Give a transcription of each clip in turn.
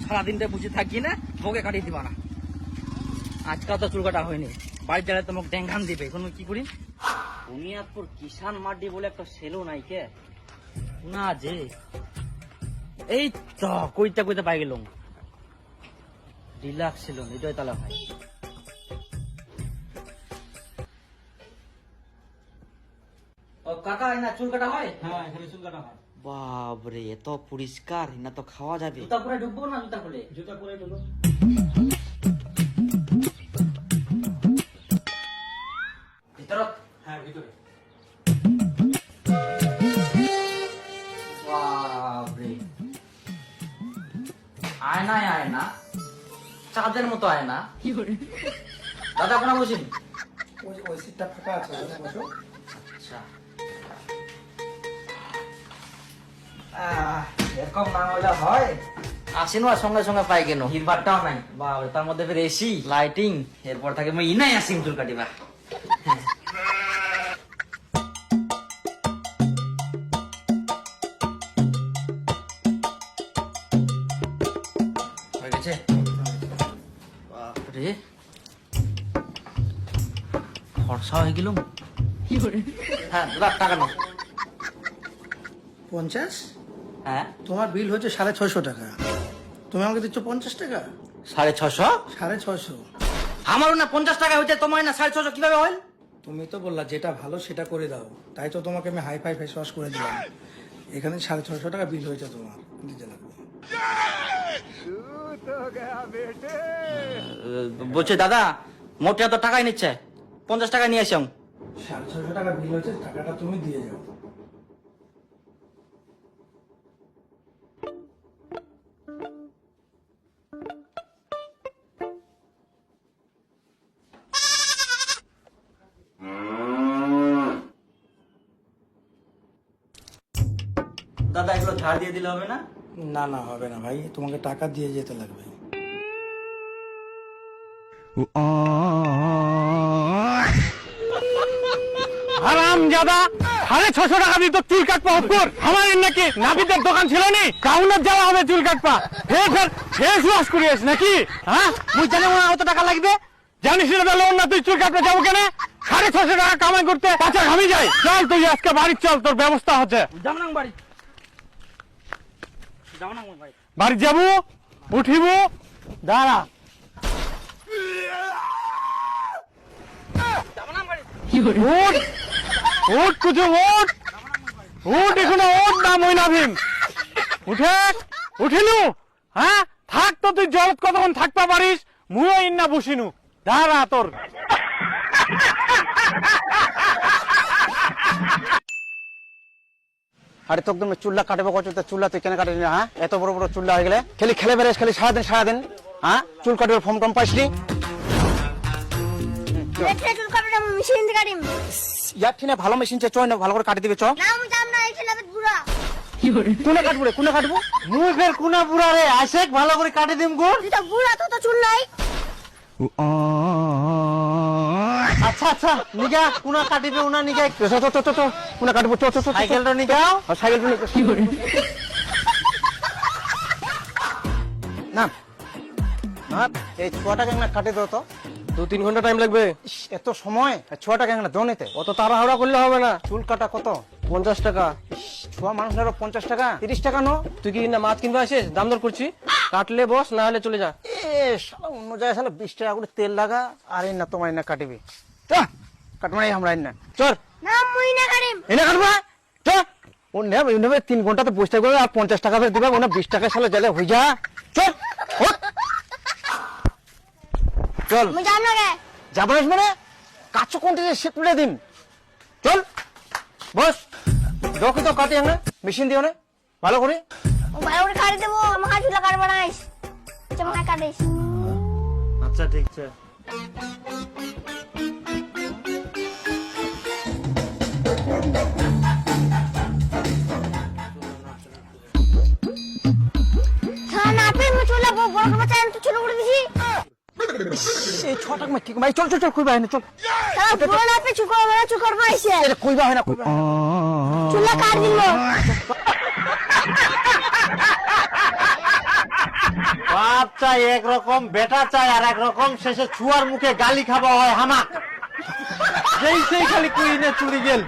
সারাদিনটা বসে থাকি না, মুখে কাটিয়ে দিবা না। আজকাল তো চুল কাটা হয়নি, বাড়ির জায়গায় তো মুখ ড্যাঙ্গান দিবে। এখন কি করি? বুনিয়াদপুর কিষান মার্ডি বলে একটা সেলুন নাই কে না যে, এই তো কইতে কইতে পাই গেলাম। রিল্যাক্স সেলুন, এটাই তালা ভাই। ও কাকা, না চুল কাটা হয়? হ্যাঁ, এখানে চুল কাটা হয়। বাবরে, এত পরিষ্কার, না তো খাওয়া যাবে। জুতা পরে ঢুকবো না জুতা খুলে? জুতা পরে ঢুকো। ভিতরত? হ্যাঁ, ভিতরে। বাবরে, আয়নায় আয়না, চাঁদের মতো আয়না। দাদা আপনারা বসেন। ওই সিটটা ফাঁকা আছে, বসো। আচ্ছা, এরকম না হলে হয়? আসেন আর সঙ্গে সঙ্গে পাই কেন, হিরবারটাও নাই। বাবরে, তার মধ্যে ফের এসি, লাইটিং, এরপর থাকে মই ইনাই আসিম চুল কাটিবা। হয়ে গেছে? বাপরে, ফর্সা হয়ে গেলুম। হ্যাঁ দাদা, টাকা নাও। 50? হ্যাঁ, তোমার বিল হচ্ছে 650 টাকা, তুমি আমাকে দিচ্ছ 50 টাকা। 650? 650। আমারও না 50 টাকা হইতে, তোমার না 650 কিভাবে হয়? তুমি তো বললা যেটা ভালো সেটা করে দাও, তাই তো তোমাকে আমি হাই ফাই ফেস ওয়াশ করে দিলাম। এখানে 650 টাকা বিল হয়েছে তোমার, দিতে লাগবে। বলছে দাদা, মোটে এত টাকাই নিচ্ছে, 50 টাকা নিয়ে আসুন। 650 টাকা বিল হয়েছে, টাকাটা তুমি দিয়ে যাও। দাদা, এগুলো ধার দিয়ে দিলে হবে না? না না, হবে না ভাই, তোমাকে টাকা দিয়ে যেতে লাগবে। হারাম জাদা, 650 টাকা দিয়ে তো চুল কাটপা হতকর। আমার নাকি নাবিদের দোকান ছিল নি, কাউনার যাওয়া হবে চুল কাটপা। ফেস ওয়াশ করিস নাকি? হ্যাঁ, মুই জানি মনে হয় অত টাকা লাগবে। জানিস না লোন না, তুই চুল কাটতে যাবো কেন? 650 টাকা কামাই করতে পাঁচা ঘামি যাই। চল তুই আজকে বাড়ি চল, তোর ব্যবস্থা হচ্ছে। যাও না বাড়ি, যাও না ভাই। বাড়ি যাবো, উঠিব, দাঁড়া। উঠ উঠ কুচু, উঠ উঠ, এখনো উঠ না মইনা ভীম, উঠে উঠিলু। হ্যাঁ, থাক তো, তুই জলত কতক্ষণ থাকতে পারিস, মুও ইন্না বসিনু, দাঁড়া তোর। আরে তোকে তুমি চুল্লা কাটবো করছো, চুল্লা তুই কেন কাটবি না? হ্যাঁ, এত বড় বড় চুল্লা হয়ে গেলে খালি খেলে বেড়াস, খালি সারাদিন। হ্যাঁ, চুল কাটবে ফর্ম টম পাইসনি? চুল কাটাটা মেশিন দিয়ে কাটিম। ইয়ার ঠিনে ভালো মেশিন চয় না, ভালো করে কাটি দিবে চ। না আমি জান না, এখানে বুড়া। কোনে কাটবো রে, কোনে কাটবো? মুই ফের কুনা বুড়া রে, আইসেক ভালো করে কাটি দিম গো। তুই তো বুড়া, তো চুল নাই। আচ্ছা, নিগা কুনা কাটিবে, উনা নিগা তো কোনে কাটবো? চ সাইকেলটা নিগাও। সাইকেল না না, এই ছোয়াটা কেন কাটে দাও তো। 2-3 ঘন্টা টাইম লাগবে। ইস, এত সময় ছোয়াটা কেন দোনেতে? অত তাড়াহুড়া করলে হবে না। চুল কাটা কত? 50 টাকা। ছোয়া মানুষের 50 টাকা, 30 টাকা নো। তুই কি না মাছ কিনবা আসিস? দাম দর করছি, কাটলে বস, না হলে চলে যা। এ শালা, অন্য জায়গায় শালা 20 টাকা করে তেল লাগা, আর এই না তোমার না কাটিবি। কাটবো না আমরা না, চল না মুই না কাটিম। এনে কাটবো, চ। ও নেবে 3 ঘন্টাতে বসে থাকবে, আর 50 টাকা ফের দিবে, ওনা 20 টাকা শালা জেলে হয়ে যা। চল চল। মুই জান না রে। যাবো মানে কাছো কোনটা শীত তুলে দিন। চল বস, দেখো তো কাটি আমরা মেশিন দিও না ভালো করে। ও ভাই ওরে কাটি দেবো, আমাকে চুল কাটবা না। চমকা কাটিস। আচ্ছা, ঠিক আছে। হ্যাঁ, না আপনি মুই চুল বড় করবা চাই, তো ছোট করে দিছি। এই 6 টাকা ঠিক ভাই, চল কইবা হয় না, চল। তারা পুরো না আপনি চুল করবা, চুল করবা আইছে। এটা কইবা হয় না, কইবা চুল কাট দিল। বাপ চাই একরকম, বেটা চাই আর একরকম, শেষে ছুয়ার মুখে গালি খাওয়া হয় হামাক। যেই সেই খালি কুইনে চুরি গেল।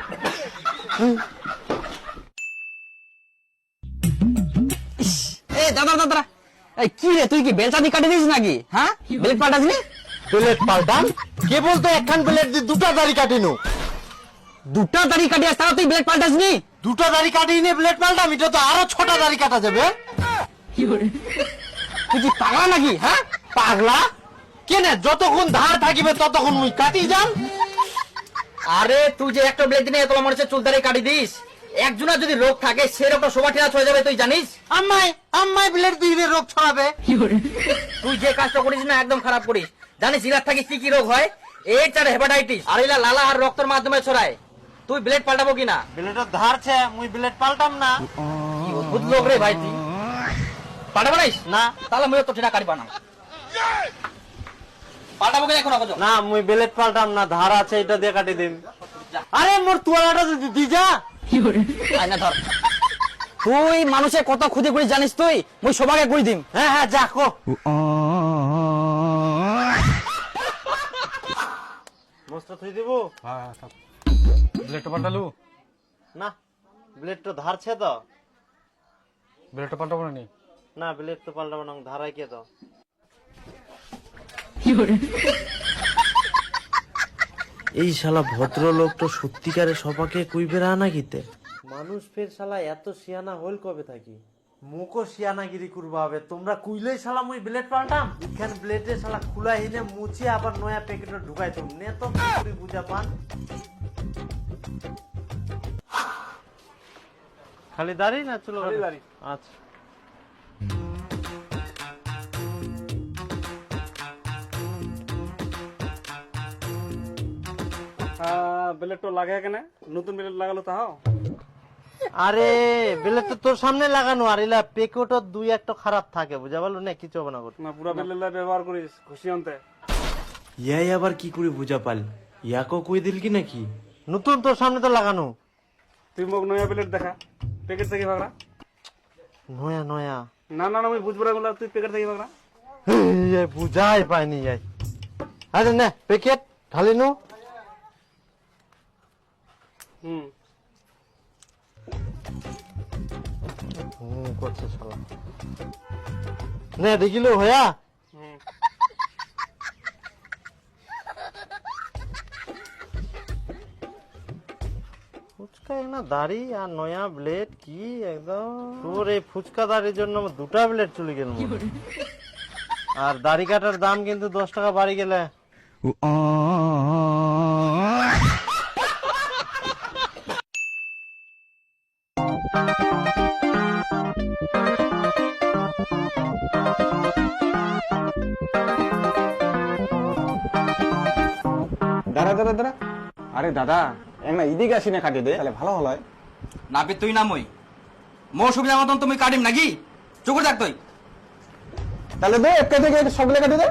এ দাদা দাদা, এই কি রে, তুই কি বেলচানি কাটি দিস নাকি? হ্যাঁ, ব্লেড পাল্টাসনি? প্লেট পাল্টাম? কে বলতো একখান প্লেট দিয়ে দুটা দাড়ি কাটিনু? দুটা দাড়ি কাটি আসতে তুই ব্লেড পাল্টাসনি? দুটা দাড়ি কাটিয়ে নিয়ে ব্লেড পাল্টাম? এটা তো আরো 6টা দাড়ি কাটা যাবে। তুই কি পাগলা নাকি? হ্যাঁ, পাগলা কেনে? যতক্ষণ ধার থাকিবে ততক্ষণ মুই কাটি যাম। আরে তুই যে একটা ব্লেড দিয়ে এত মানুষের চুল দাড়ি কাটি দিস, একজনের যদি রোগ থাকে সে রোগটা সবার ঠিকা হয়ে যাবে, তুই জানিস? আম্মাই ব্লেড দিয়ে রোগ ছড়াবে। তুই যে কাজটা করিস না একদম খারাপ করিস। জানিস জিরার থেকে কি কি রোগ হয়? এইডস আর হেপাটাইটিস, আর এলা লালা আর রক্তের মাধ্যমে ছড়ায়। তুই ব্লেড পাল্টাবো কিনা? ব্লেডের ধারছে, মুই ব্লেড পাল্টাম না। কি অদ্ভুত লোক রে ভাই, তুই পাল্টাবো নাইস না তাহলে মুই তো ঠিকা কাটবা না। পাল্টাবো কিনা এখন আগে? না মুই ব্লেড পাল্টাম না, ধার আছে এটা দিয়ে কাটি দিম। আরে মোর তুয়ালাটা দি যা। আয় না ধর। তুই মানুষের কত ক্ষতি করিস জানিস? তুই মুই সবাইকে কই দিম। হ্যাঁ হ্যাঁ যা কো। মস্ত থই দিব। ব্লেডটা পাল্টালু? না ব্লেড তো ধারছে তো। ব্লেডটা পাল্টাবো না নি? না ব্লেড তো পাল্টাবো না, ধারাই কে তো। এই শালা ভদ্রলোক তো সত্যিকারে সবাকে কইবে না নাকিতে। মানুষ ফের শালা এত সিয়ানা হল কবে থাকি? মুখো সিয়ানাগিরি করবা হবে। তোমরা কুইলেই শালা মুই ব্লেড পাল্টাম? এখান ব্লেডে শালা খুলা হিনে মুছি আবার নয়া প্যাকেটে ঢুকাই তো নে তো কি বুঝা পান। খালি দাড়ি না চলো? খালি দাড়ি। আচ্ছা ব্লেড তো লাগে কেন? নতুন ব্লেড লাগালো তাও? আরে ব্লেড তো তোর সামনে লাগানো, আর এলা প্যাকেটও দুই একটা খারাপ থাকে বুঝা পারলো না, কিছু হবে না। না পুরা ব্লেড ব্যবহার করিস খুশি অন্তে। ইয়াই আবার কি করে বুঝা পাল? ইয়াকো কই দিল কি নাকি? নতুন তোর সামনে তো লাগানো। তুই মোক নয়া ব্লেড দেখা, প্যাকেট থেকে ভাগরা। নয়া নয়া? না না আমি বুঝবো না, তুই প্যাকেট থেকে ভাগরা। বুঝাই পাইনি যাই। আরে না প্যাকেট ঢালি নু। করছে শালা। নে দেখিল হয়া। ফুচকা না দাড়ি আর নয়া ব্লেড কি একদম। তোর এই ফুচকা দাড়ির জন্য আমার দুটা ব্লেড চলে গেল। আর দাড়ি কাটার দাম কিন্তু 10 টাকা বাড়ি গেলে। দাঁড়া দাঁড়া দাঁড়া, আরে দাদা একটা এদিকে আসি না কাটি দে, তাহলে ভালো হলো। না বে তুই না মই মোর সুবিধা মতন তুমি কাটিম নাকি? চুকুর থাক তুই। তাহলে দে একটা থেকে সবগুলো কাটি দে।